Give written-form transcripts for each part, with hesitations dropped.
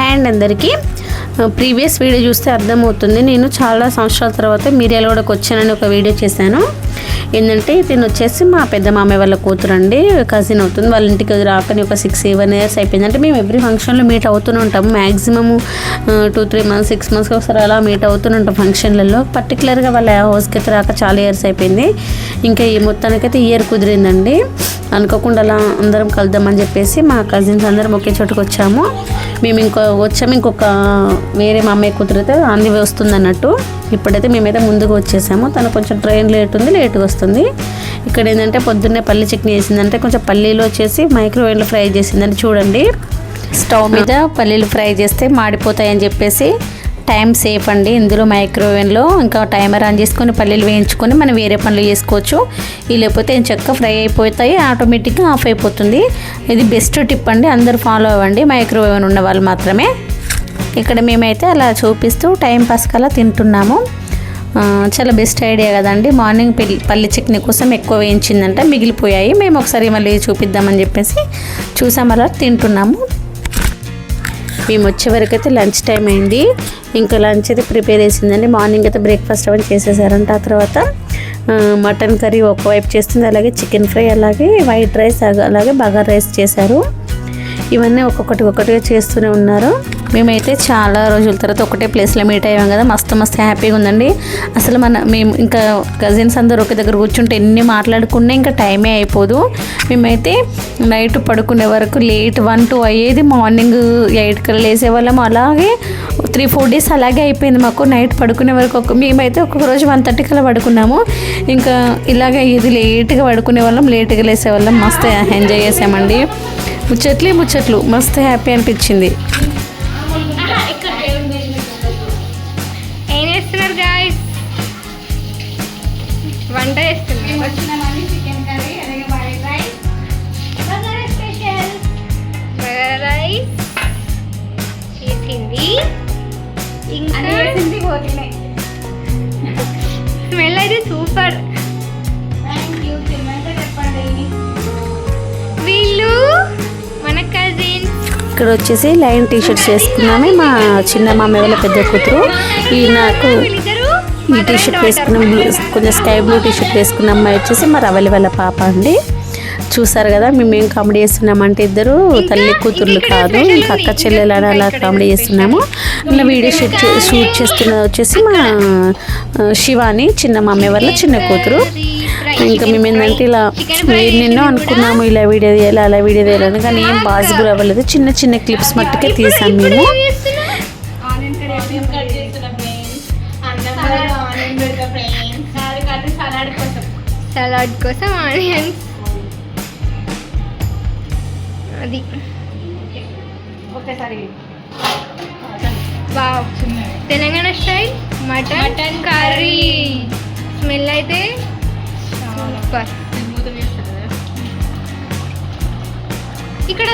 And అందరికీ previous video చూస్తే అర్థమవుతుంది. నేను చాలా సంవత్సరాల తర్వాత మిర్యాలగూడకు వచ్చానని ఒక వీడియో చేశాను. ఏంటంటే తిను వచ్చేసి మా పెద్ద మామయ్య వాళ్ళ కూతురు అండి, కజిన్ అవుతుంది. వాళ్ళ ఇంటికి రాకని ఒక 6-7 years అయిపోయింది. అంటే మేము ఎవ్రీ ఫంక్షన్లో మీట్ అవుతూనే ఉంటాము. మ్యాక్సిమము 2-3 months 6 monthsకి ఒకసారి అలా మీట్ అవుతూనే ఉంటాం ఫంక్షన్లలో. పర్టికులర్గా వాళ్ళ హౌస్కి అయితే రాక చాలా ఇయర్స్ అయిపోయింది. ఇంకా ఈ మొత్తానికైతే ఇయర్ కుదిరిందండి. అనుకోకుండా అలా అందరం కలుద్దామని చెప్పేసి మా కజిన్స్ అందరం ఒకే చోటుకు వచ్చాము. మేము ఇంకొక వేరే మా అమ్మాయి కుదిరితే అన్ని వస్తుంది అన్నట్టు. ఇప్పుడైతే మేమైతే ముందుకు వచ్చేసాము. తను కొంచెం ట్రైన్ లేట్గా వస్తుంది. ఇక్కడ ఏంటంటే పొద్దున్నే పల్లి చట్నీ వేసిందంటే కొంచెం పల్లీలు వచ్చేసి మైక్రోవేవ్లో ఫ్రై చేసిందంటే చూడండి. స్టవ్ మీద పల్లీలు ఫ్రై చేస్తే మాడిపోతాయని చెప్పేసి టైం సేఫ్ అండి ఇందులో మైక్రోవేవ్లో. ఇంకా టైమర్ ఆన్ చేసుకొని పల్లీలు వేయించుకొని మనం వేరే పనులు చేసుకోవచ్చు. లేకపోతే చక్కగా ఫ్రై అయిపోతాయి, ఆటోమేటిక్గా ఆఫ్ అయిపోతుంది. ఇది బెస్ట్ టిప్ అండి, అందరూ ఫాలో అవ్వండి, మైక్రోవేవ్ ఉన్న వాళ్ళు మాత్రమే. ఇక్కడ మేమైతే అలా చూపిస్తూ టైం పాస్కి అలా తింటున్నాము. చాలా బెస్ట్ ఐడియా కదండి. మార్నింగ్ పల్లి చట్నీ కోసం ఎక్కువ వేయించిందంట, మిగిలిపోయాయి. మేము ఒకసారి మళ్ళీ చూపిద్దామని చెప్పేసి చూసాం, అలా తింటున్నాము. మేము వచ్చే వరకు అయితే లంచ్ టైం అయింది. ఇంకా లంచ్ అయితే ప్రిపేర్ చేసిందండి. మార్నింగ్ అయితే బ్రేక్ఫాస్ట్ అవన్నీ చేసేసారంట. ఆ తర్వాత మటన్ కర్రీ ఒకవైపు చేస్తుంది, అలాగే చికెన్ ఫ్రై, అలాగే వైట్ రైస్, అలాగే బగారా రైస్ చేశారు. ఇవన్నీ ఒక్కొక్కటిగా చేస్తూనే ఉన్నారు. మేమైతే చాలా రోజుల తర్వాత ఒకటే ప్లేస్లో మీట్ అయ్యాం కదా, మస్తు హ్యాపీగా ఉందండి. అసలు మేము ఇంకా కజిన్స్ అందరూ ఒక దగ్గర కూర్చుంటే ఎన్ని మాట్లాడుకున్నా ఇంకా టైమే అయిపోదు. మేమైతే నైట్ పడుకునే వరకు లేట్ 1-2 అయ్యేది. మార్నింగ్ 8కి లేసేవాళ్ళము. అలాగే 3-4 days అలాగే అయిపోయింది మాకు. నైట్ పడుకునే వరకు మేమైతే ఒక్కొక్క రోజు 1:30 కల్లా పడుకున్నాము. ఇంకా ఇలాగే ఇది లేట్గా పడుకునే వాళ్ళం, లేట్గా లేసేవాళ్ళం. మస్తు ఎంజాయ్ చేసామండి. ముచ్చట్లు మస్తు హ్యాపీ అనిపించింది. ఏం చేస్తున్నారు గాయ్స్? వంట చేస్తున్నారు. చికెన్ కర్రీ, అలాగే white rice, bagara special bagara rice చేసింది. ఇంకా స్మెల్ అయితే సూపర్. వీళ్ళు మన కజిన్స్. ఇక్కడ వచ్చేసి లైన్ టీషర్ట్స్ వేసుకున్నామే. మా చిన్న మామయ్య వాళ్ళ పెద్ద కూతురు. ఈ నాకు ఈ టీషర్ట్ వేసుకున్నాం, కొంచెం స్కై బ్లూ టీషర్ట్ వేసుకున్న అమ్మాయి వచ్చేసి మా రవలి వాళ్ళ పాప అండి. చూసారు కదా మేమేం కామెడీ చేస్తున్నామంటే ఇద్దరు తల్లి కూతుర్లు కాదు, ఇంకా అక్క చెల్లెలని అలా కామెడీ చేస్తున్నాము. అలా వీడియో షూట్ చేస్తున్నది వచ్చేసి మా శివాని, చిన్న మామయ్య వాళ్ళ చిన్న కూతురు. ఇంకా మేము ఏంటంటే ఇలా ఎన్నెన్నో అనుకున్నాము, ఇలా వీడియో తీయాలి అలా వీడియో తీయాలని, కానీ ఏం పాసిబుల్ అవ్వలేదు. చిన్న క్లిప్స్ మట్టుకే తీసాం మేము. సలాడ్ కోసం ఆనియన్స్, అది wow Telangana style mutton curry. Smell అయితే సూపర్. ఇక్కడ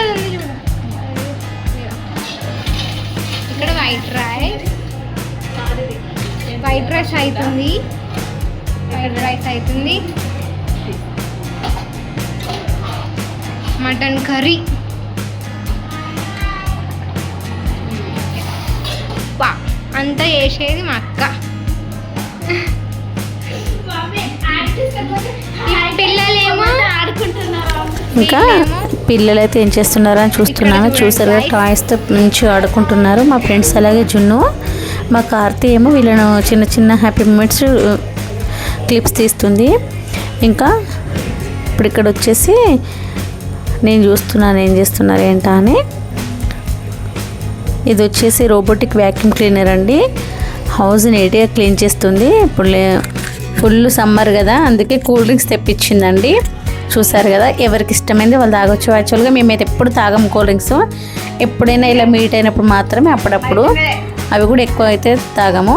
ఇక్కడ వైట్ రైస్ అవుతుంది, మటన్ కర్రీ. అంతా చేసేది మా అక్క. పిల్లలేమో ఇంకా పిల్లలైతే ఏం చేస్తున్నారని చూస్తున్నాను. చూసారు టాయ్స్తో మంచిగా ఆడుకుంటున్నారు మా ఫ్రెండ్స్. అలాగే జున్ను, మా కార్తీ ఏమో వీళ్ళను చిన్న హ్యాపీ మూమెంట్స్ క్లిప్స్ తీస్తుంది. ఇంకా ఇప్పుడు ఇక్కడ వచ్చేసి నేను చూస్తున్నాను ఏం చేస్తున్నారు ఏంటా అని. ఇది వచ్చేసి రోబోటిక్ వ్యాక్యూమ్ క్లీనర్ అండి. హౌస్ నీట్గా క్లీన్ చేస్తుంది. ఇప్పుడు ఫుల్ సమ్మర్ కదా, అందుకే కూల్ డ్రింక్స్ తెప్పించిందండి. చూసారు కదా, ఎవరికి ఇష్టమైంది వాళ్ళు తాగొచ్చు. యాక్చువల్గా మేమైతే ఎప్పుడు తాగము కూల్ డ్రింక్స్. ఎప్పుడైనా ఇలా మీట్ అయినప్పుడు మాత్రమే, అప్పుడప్పుడు. అవి కూడా ఎక్కువ అయితే తాగము.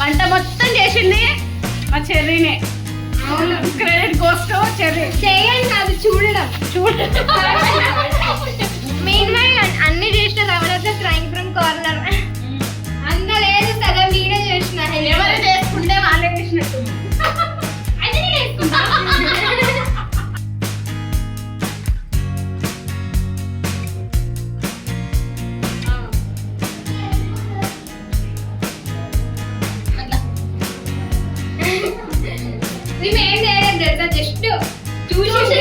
వంట మొత్తం చేసింది మా చెర్రీనే. Credit goes to Cherry. చేయండి కాదు, చూడడం. అన్ని చేసిన తర్వాత డ్రాయింగ్ ఫ్రమ్ కార్నర్ అంత లేదు, సగం వీడియో చేసిన. ఎవరు చేసుకుంటే వాళ్ళే చేసినట్టు. అయితే నేను కదా జస్ట్ చూసి